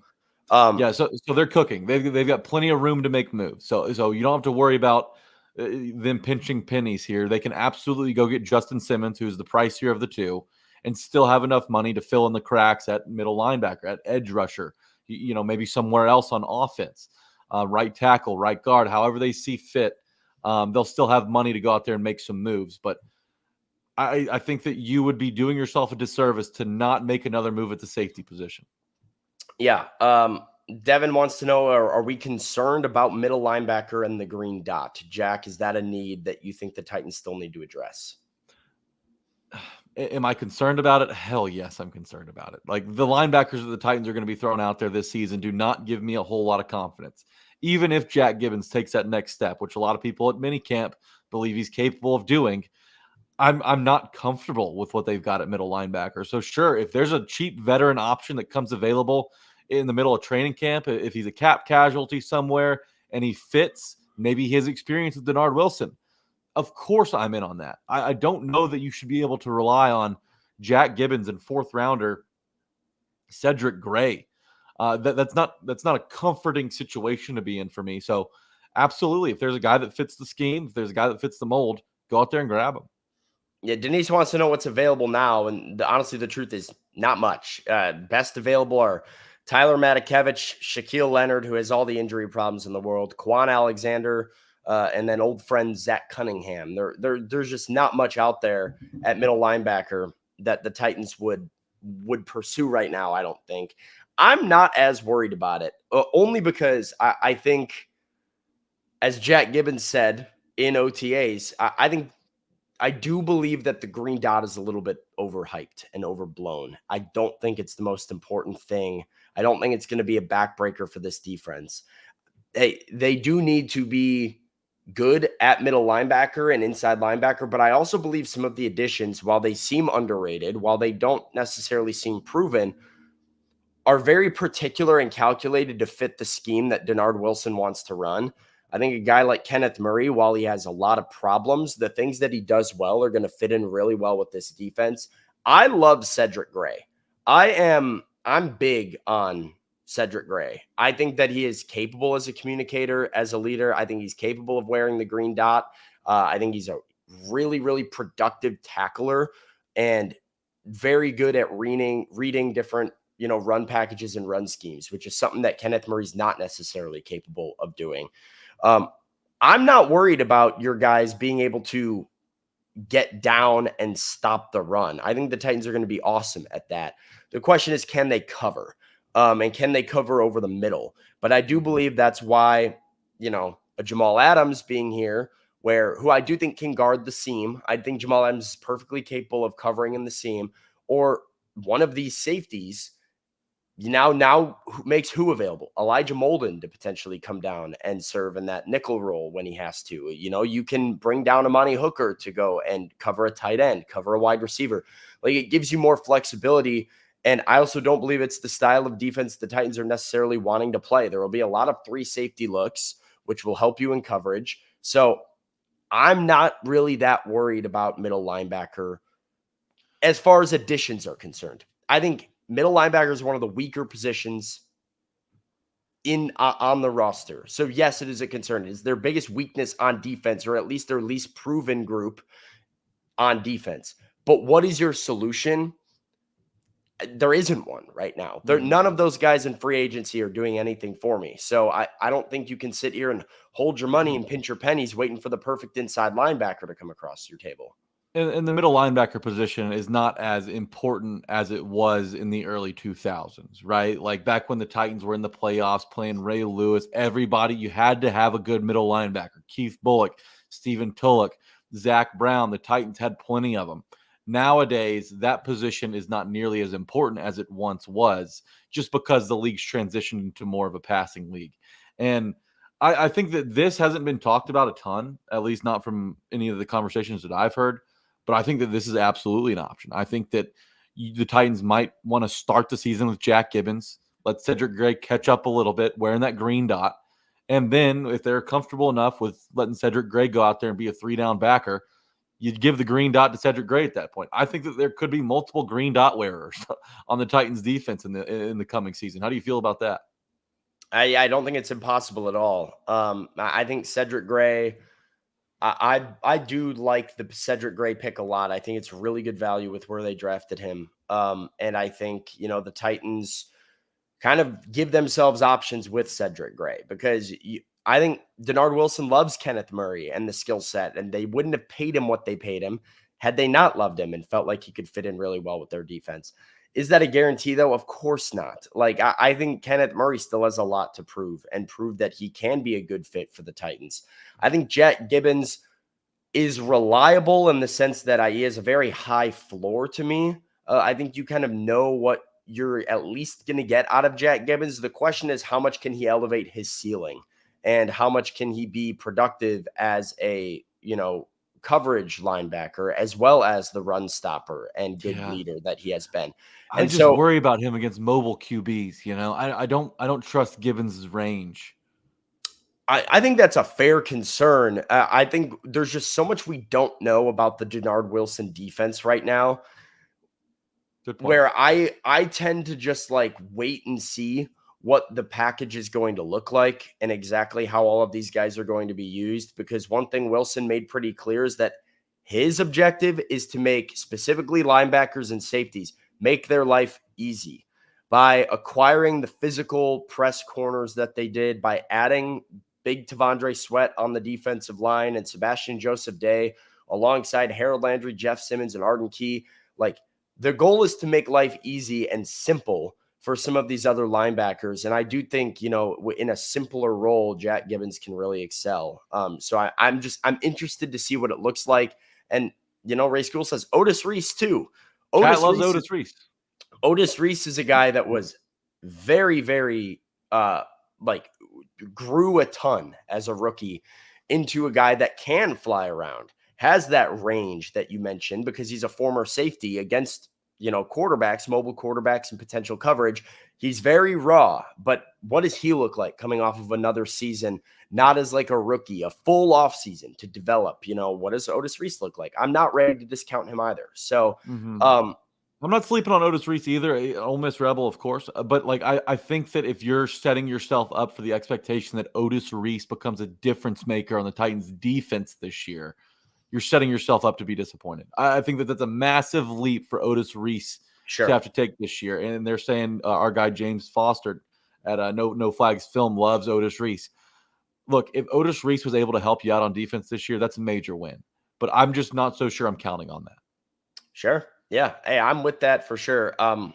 Yeah, so they're cooking. They've got plenty of room to make moves. So you don't have to worry about them pinching pennies here. They can absolutely go get Justin Simmons, who's the pricier of the two, and still have enough money to fill in the cracks at middle linebacker, at edge rusher, maybe somewhere else on offense, right tackle, right guard, however they see fit. They'll still have money to go out there and make some moves. But I think that you would be doing yourself a disservice to not make another move at the safety position. Yeah. Devin wants to know, are we concerned about middle linebacker and the green dot? Jack, is that a need that you think the Titans still need to address? Am I concerned about it? Hell yes, I'm concerned about it. Like, the linebackers of the Titans are going to be thrown out there this season do not give me a whole lot of confidence. Even if Jack Gibbens takes that next step, which a lot of people at minicamp believe he's capable of doing, I'm not comfortable with what they've got at middle linebacker. So sure, if there's a cheap veteran option that comes available in the middle of training camp, if he's a cap casualty somewhere and he fits maybe his experience with Denard Wilson, of course I'm in on that. I don't know that you should be able to rely on Jack Gibbens and fourth rounder Cedric Gray. That's not a comforting situation to be in for me. So absolutely, if there's a guy that fits the scheme, if there's a guy that fits the mold, go out there and grab him. Yeah, Denise wants to know what's available now, and honestly, the truth is not much. Best available are Tyler Matakevich, Shaquille Leonard, who has all the injury problems in the world, Quan Alexander, and then old friend Zach Cunningham. There's just not much out there at middle linebacker that the Titans would pursue right now, I don't think. I'm not as worried about it, only because I think, as Jack Gibbons said in OTAs, I do believe that the green dot is a little bit overhyped and overblown. I don't think it's the most important thing. I don't think it's going to be a backbreaker for this defense. They do need to be good at middle linebacker and inside linebacker, but I also believe some of the additions, while they seem underrated, while they don't necessarily seem proven, are very particular and calculated to fit the scheme that Denard Wilson wants to run. I think a guy like Kenneth Murray, while he has a lot of problems, the things that he does well are going to fit in really well with this defense. I love Cedric Gray. I'm big on Cedric Gray. I think that he is capable as a communicator, as a leader. I think he's capable of wearing the green dot. I think he's a really, really productive tackler and very good at reading different, run packages and run schemes, which is something that Kenneth Murray's not necessarily capable of doing. I'm not worried about your guys being able to get down and stop the run. I think the Titans are going to be awesome at that. The question is, can they cover? And can they cover over the middle? But I do believe that's why, a Jamal Adams being here, who I do think can guard the seam. I think Jamal Adams is perfectly capable of covering in the seam, or one of these safeties now makes who available? Elijah Molden to potentially come down and serve in that nickel role when he has to. You can bring down Amani Hooker to go and cover a tight end, cover a wide receiver. Like, it gives you more flexibility. And I also don't believe it's the style of defense the Titans are necessarily wanting to play. There will be a lot of 3 safety looks, which will help you in coverage. So I'm not really that worried about middle linebacker as far as additions are concerned. I think middle linebacker is one of the weaker positions on the roster. So yes, it is a concern. It is their biggest weakness on defense, or at least their least proven group on defense. But what is your solution? There isn't one right now. None of those guys in free agency are doing anything for me. So I don't think you can sit here and hold your money and pinch your pennies waiting for the perfect inside linebacker to come across your table. And the middle linebacker position is not as important as it was in the early 2000s, right? Like, back when the Titans were in the playoffs playing Ray Lewis, you had to have a good middle linebacker. Keith Bullock, Stephen Tulloch, Zach Brown, the Titans had plenty of them. Nowadays, that position is not nearly as important as it once was, just because the league's transitioned into more of a passing league. And I think that this hasn't been talked about a ton, at least not from any of the conversations that I've heard. But I think that this is absolutely an option. I think that the Titans might want to start the season with Jack Gibbens, let Cedric Gray catch up a little bit, wearing that green dot. And then if they're comfortable enough with letting Cedric Gray go out there and be a 3-down backer, you'd give the green dot to Cedric Gray at that point. I think that there could be multiple green dot wearers on the Titans defense in the coming season. How do you feel about that? I don't think it's impossible at all. I think Cedric Gray I do like the Cedric Gray pick a lot. I think it's really good value with where they drafted him. And I think, the Titans kind of give themselves options with Cedric Gray because I think Denard Wilson loves Kenneth Murray and the skill set, and they wouldn't have paid him what they paid him had they not loved him and felt like he could fit in really well with their defense. Is that a guarantee, though? Of course not. Like, I think Kenneth Murray still has a lot to prove and prove that he can be a good fit for the Titans. I think Jack Gibbons is reliable in the sense that he has a very high floor to me. I think you kind of know what you're at least going to get out of Jack Gibbons. The question is, how much can he elevate his ceiling and how much can he be productive as a, coverage linebacker as well as the run stopper and good leader that he has been. I And just so worry about him against mobile QBs. I don't trust Gibbons' range. I think that's a fair concern. I think there's just so much we don't know about the Denard Wilson defense right now, where I tend to just wait and see what the package is going to look like and exactly how all of these guys are going to be used. Because one thing Wilson made pretty clear is that his objective is to make specifically linebackers and safeties make their life easy by acquiring the physical press corners that they did, by adding big Tavondre Sweat on the defensive line and Sebastian Joseph Day alongside Harold Landry, Jeff Simmons, and Arden Key. The goal is to make life easy and simple for some of these other linebackers. And I do think, in a simpler role, Jack Gibbons can really excel. So I'm interested to see what it looks like. And, Ray School says Otis Reese too. Cat loves Otis Reese. Otis Reese is a guy that was very, very, grew a ton as a rookie into a guy that can fly around, has that range that you mentioned because he's a former safety against, quarterbacks, mobile quarterbacks and potential coverage. He's very raw, but what does he look like coming off of another season, not as like a rookie, a full off season to develop? What does Otis Reese look like? I'm not ready to discount him either. So, I'm not sleeping on Otis Reese either, Ole Miss Rebel, of course. But I think that if you're setting yourself up for the expectation that Otis Reese becomes a difference maker on the Titans defense this year, you're setting yourself up to be disappointed. I think that that's a massive leap for Otis Reese to have to take this year. And they're saying our guy James Foster at No Flags Film loves Otis Reese. Look, if Otis Reese was able to help you out on defense this year, that's a major win. But I'm just not so sure I'm counting on that. Sure. Yeah. Hey, I'm with that for sure. I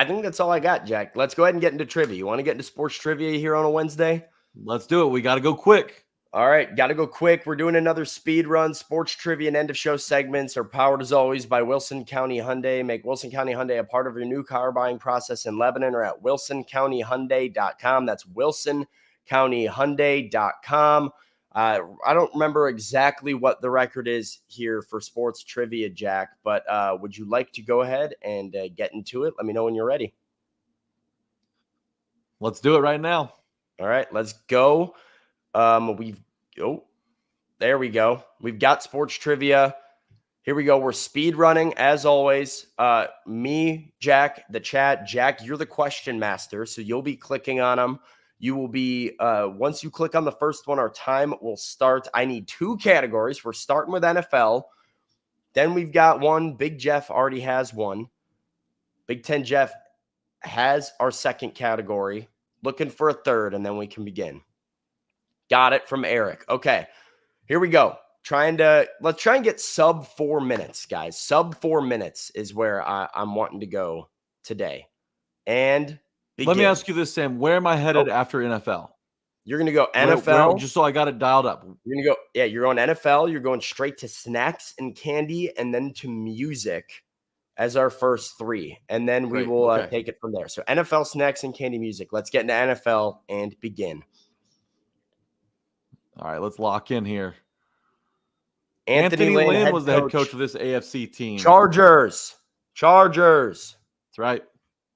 think that's all I got, Jack. Let's go ahead and get into trivia. You want to get into sports trivia here on a Wednesday? Let's do it. We got to go quick. All right, got to go quick. We're doing another speed run. Sports trivia and end of show segments are powered as always by Wilson County Hyundai. Make Wilson County Hyundai a part of your new car buying process in Lebanon or at wilsoncountyhyundai.com. That's wilsoncountyhyundai.com. I don't remember exactly what the record is here for sports trivia, Jack, but would you like to go ahead and get into it? Let me know when you're ready. Let's do it right now. All right, let's go. There we go. We've got sports trivia. Here we go. We're speed running as always. Me, Jack, the chat. Jack, you're the question master, so you'll be clicking on them. You will be, once you click on the first one, our time will start. I need two categories. We're starting with NFL. Then we've got one. Big Jeff already has one. Big Ten Jeff has our second category. Looking for a third, and then we can begin. Got it from Eric. Okay, here we go. Let's try and get sub 4 minutes, guys. Sub 4 minutes is where I'm wanting to go today. And begin. Let me ask you this, Sam. Where am I headed after NFL? You're going to go NFL. Just so I got it dialed up. You're going to go, you're going NFL. You're going straight to snacks and candy and then to music as our first three. And then we will take it from there. So NFL, snacks, and candy, music. Let's get into NFL and begin. All right, let's lock in here. Anthony Lynn was the head coach of this AFC team. Chargers. That's right.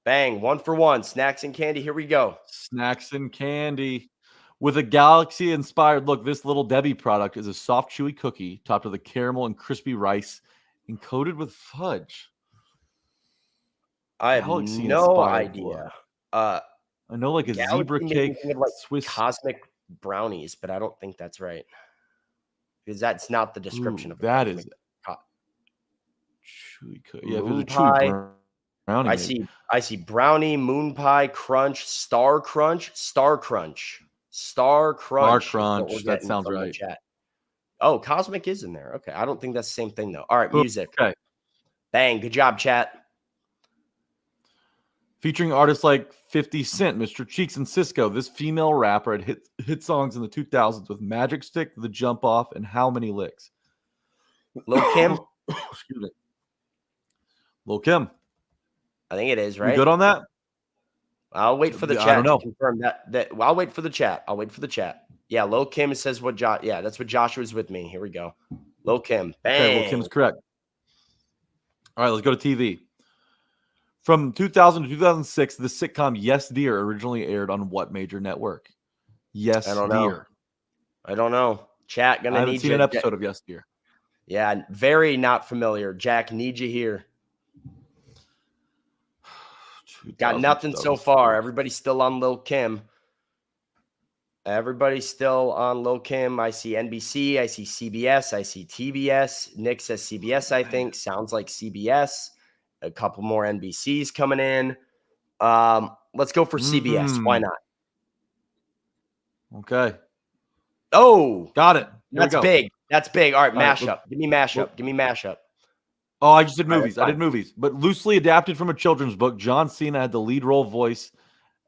Bang, 1 for 1. Snacks and candy. Here we go. Snacks and candy. With a galaxy-inspired look, this Little Debbie product is a soft, chewy cookie topped with a caramel and crispy rice and coated with fudge. I have no idea. I know like a zebra cake, Swiss cosmic brownies, but I don't think that's right. because that's not the description Ooh, of it. that is Co- chewy cookie. Yeah, if it was moon a chewy pie. brownie, maybe. I see brownie, moon pie, crunch, star crunch, star crunch, star Bar crunch is what we're crunch. That getting sounds from the right. chat. Oh, cosmic is in there. Okay, I don't think that's the same thing though. All right, music. Okay. Bang, good job, chat. Featuring artists like 50 Cent, Mr. Cheeks, and Cisco, this female rapper had hit songs in the 2000s with Magic Stick, The Jump Off, and How Many Licks. Lil Kim. Excuse me. Lil Kim. I think it is, right? We good on that? I'll wait for the chat I don't know. to confirm that. Well, I'll wait for the chat. Yeah, Lil Kim says what Josh. Yeah, that's what Joshua's with me. Here we go. Lil Kim. Bang. Okay, Lil Kim's correct. All right, let's go to TV. From 2000 to 2006, the sitcom Yes Dear originally aired on what major network? Yes I don't know. Dear. I don't know. Chat gonna I haven't need seen you. an episode of Yes Dear. Yeah, very not familiar. Jack, need you here. Got nothing so far. Everybody's still on Lil Kim. Everybody's still on Lil Kim. I see NBC. I see CBS. I see TBS. Nick says CBS, I think. Sounds like CBS. A couple more NBCs coming in. Let's go for CBS. Why not? Okay. Oh, got it. That's big. That's big. All right, mashup. Give me mashup. Give me mashup. Oh, I just did movies. Right, I did movies, but loosely adapted from a children's book. John Cena had the lead role voice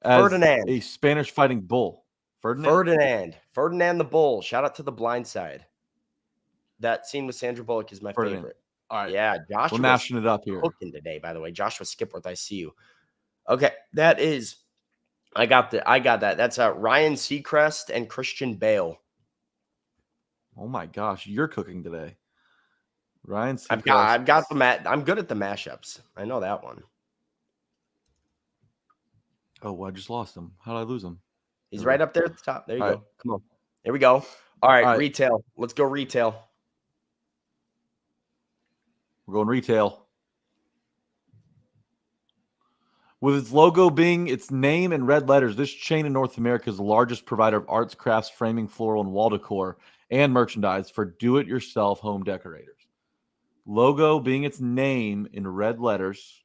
as Ferdinand, a Spanish fighting bull. Ferdinand the Bull. Shout out to The Blind Side. That scene with Sandra Bullock is my favorite. All right. Yeah, Josh. We're mashing it up here. Cooking today, by the way. Joshua Skipworth, I see you. Okay, that is. I got that. That's Ryan Seacrest and Christian Bale. Oh my gosh, you're cooking today. Ryan Seacrest. I've got the I'm good at the mashups. I know that one. Oh, I just lost him. How did I lose him? He's right up there at the top. There you go. Right. Come on. Here we go. All right, retail. Let's go retail. We're going retail. With its logo being its name in red letters, this chain in North America is the largest provider of arts, crafts, framing, floral, and wall decor and merchandise for do-it-yourself home decorators. Logo being its name in red letters.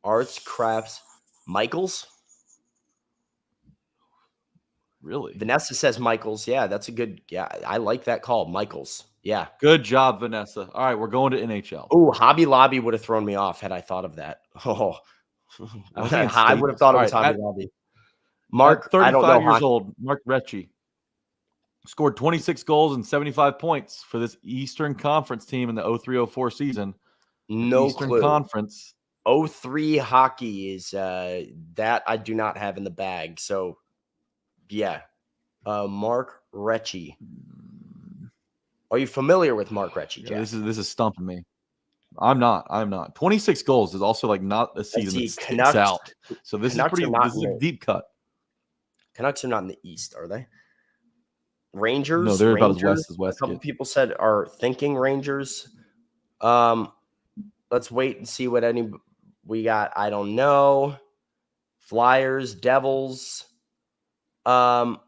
Arts, crafts, Michaels? Really? Vanessa says Michaels. Yeah, that's a good. Yeah, I like that call. Michaels. Yeah. Good job, Vanessa. All right, we're going to NHL. Oh, Hobby Lobby would have thrown me off had I thought of that. Oh, I would have thought it was Hobby Lobby. Mark, 35 years old, Mark Recchi scored 26 goals and 75 points for this Eastern Conference team in the 03-04 season. No Eastern clue. Conference. 03 hockey is that I do not have in the bag. So, yeah. Mark Recchi. Are you familiar with Mark Recchi, Jack? Yeah, this is stumping me. I'm not. 26 goals is also like not a season that sticks out. So this is a deep cut. Canucks are not in the East, are they? Rangers? No, they're about as west as West. A couple people said are thinking Rangers. Let's wait and see what we got. I don't know. Flyers, Devils. I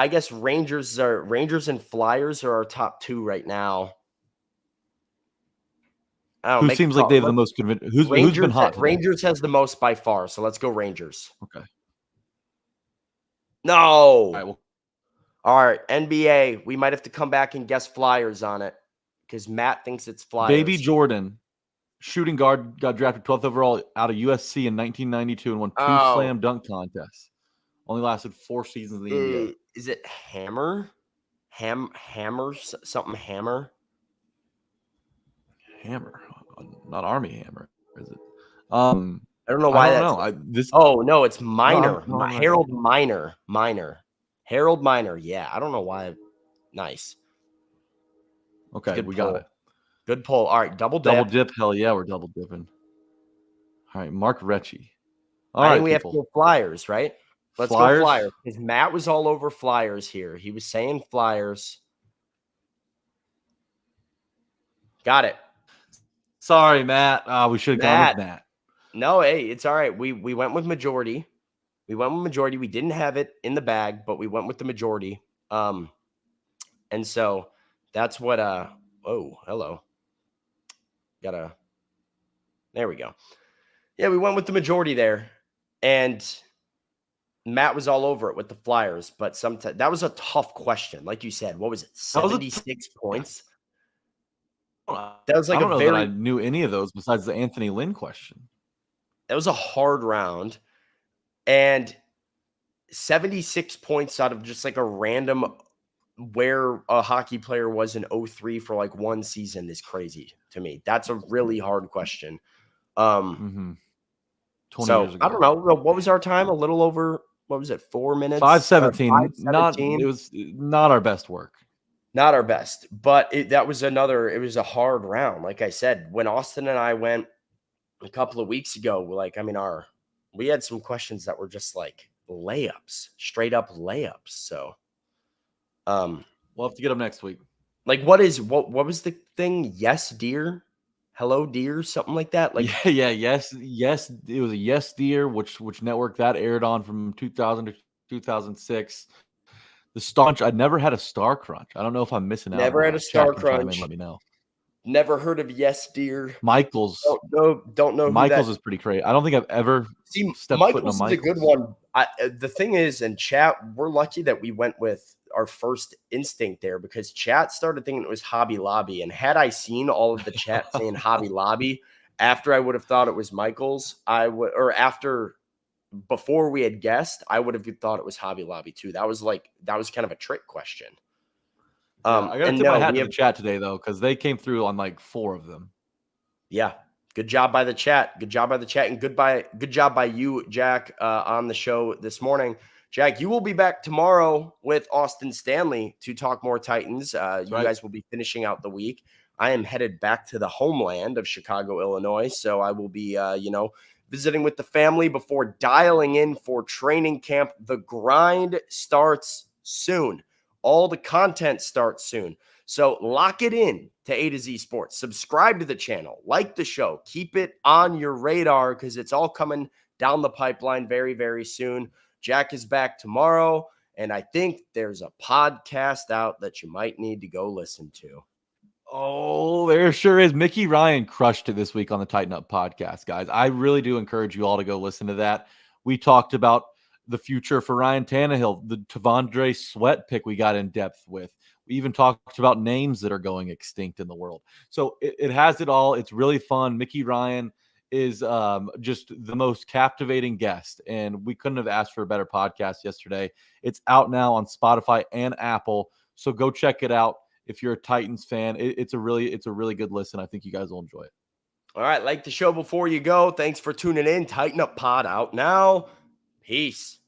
guess Rangers and Flyers are our top two right now. Who seems like they have the most convincing? Who's been hot today? Rangers has the most by far, so let's go Rangers. Okay. No. All right, NBA. We might have to come back and guess Flyers on it because Matt thinks it's Flyers. Baby Jordan, shooting guard, got drafted 12th overall out of USC in 1992 and won two slam dunk contests. Only lasted 4 seasons in the NBA. Is it Hammer? Hammer? Something Hammer? Hammer, not Army Hammer, is it? I don't know why. No, it's Minor. Harold Minor. Harold Minor. Yeah, I don't know why. Nice. Okay, we got it. Good pull. All right, double dip. Double dip. Hell yeah, we're double dipping. All right, Mark Recchi. I think we have to go Flyers, right? Let's go Flyers. Because Matt was all over Flyers here. He was saying Flyers. Got it. Sorry, Matt. We should have gone with Matt. No, hey, it's all right. We went with majority. We didn't have it in the bag, but we went with the majority. And And so that's what oh, hello. There we go. Yeah, we went with the majority there. And Matt was all over it with the Flyers, but sometimes that was a tough question. Like you said, what was it? That was 76 points? I That was like a don't know that I very knew any of those besides the Anthony Lynn question. that was a hard round. And 76 points out of just like a random where a hockey player was in 03 for like one season is crazy to me. That's a really hard question. 20 years So I ago. don't know. What was our time? A little over, what was it, 4 minutes? 5:17. 5:17. It was not our best work. Not our best, but it was a hard round. Like I said, when Austin and I went a couple of weeks ago, we had some questions that were just like layups, straight up layups. So, we'll have to get them next week. like what was the thing? Yes, dear. Hello, dear, something like that. Like yes. It was a Yes Dear, which network that aired on from 2000 to 2006. The Star. I never had a Star Crunch. I don't know if I'm missing out. Never had a Star Chat can chime in, Crunch. let me know. Never heard of Yes, dear. Michaels. Don't know. Michaels is pretty crazy. I don't think I've ever stepped foot in a Michaels is Michaels. a good one. The thing is, in chat, we're lucky that we went with our first instinct there because chat started thinking it was Hobby Lobby. And had I seen all of the chat saying Hobby Lobby after I would have thought it was Michaels, before we had guessed, I would have thought it was Hobby Lobby too. That was kind of a trick question. I got to tip my hat to the chat today though, because they came through on like 4 of them. Yeah. Good job by the chat. Good job by the chat. And good job by you, Jack, on the show this morning. Jack, you will be back tomorrow with Austin Stanley to talk more Titans. You guys will be finishing out the week. I am headed back to the homeland of Chicago, Illinois. So I will be, visiting with the family before dialing in for training camp. The grind starts soon. All the content starts soon. So lock it in to A to Z Sports. Subscribe to the channel, like the show, keep it on your radar because it's all coming down the pipeline very, very soon. Jack is back tomorrow, and I think there's a podcast out that you might need to go listen to. Oh, there sure is. Mickey Ryan crushed it this week on the Tighten Up podcast, guys. I really do encourage you all to go listen to that. We talked about the future for Ryan Tannehill, the Tavondre Sweat pick we got in depth with. We even talked about names that are going extinct in the world. So it has it all. It's really fun. Mickey Ryan is just the most captivating guest, and we couldn't have asked for a better podcast yesterday. It's out now on Spotify and Apple, so go check it out. If you're a Titans fan, it's a really good listen. I think you guys will enjoy it. All right, like the show before you go. Thanks for tuning in. Tighten Up Pod out now. Peace.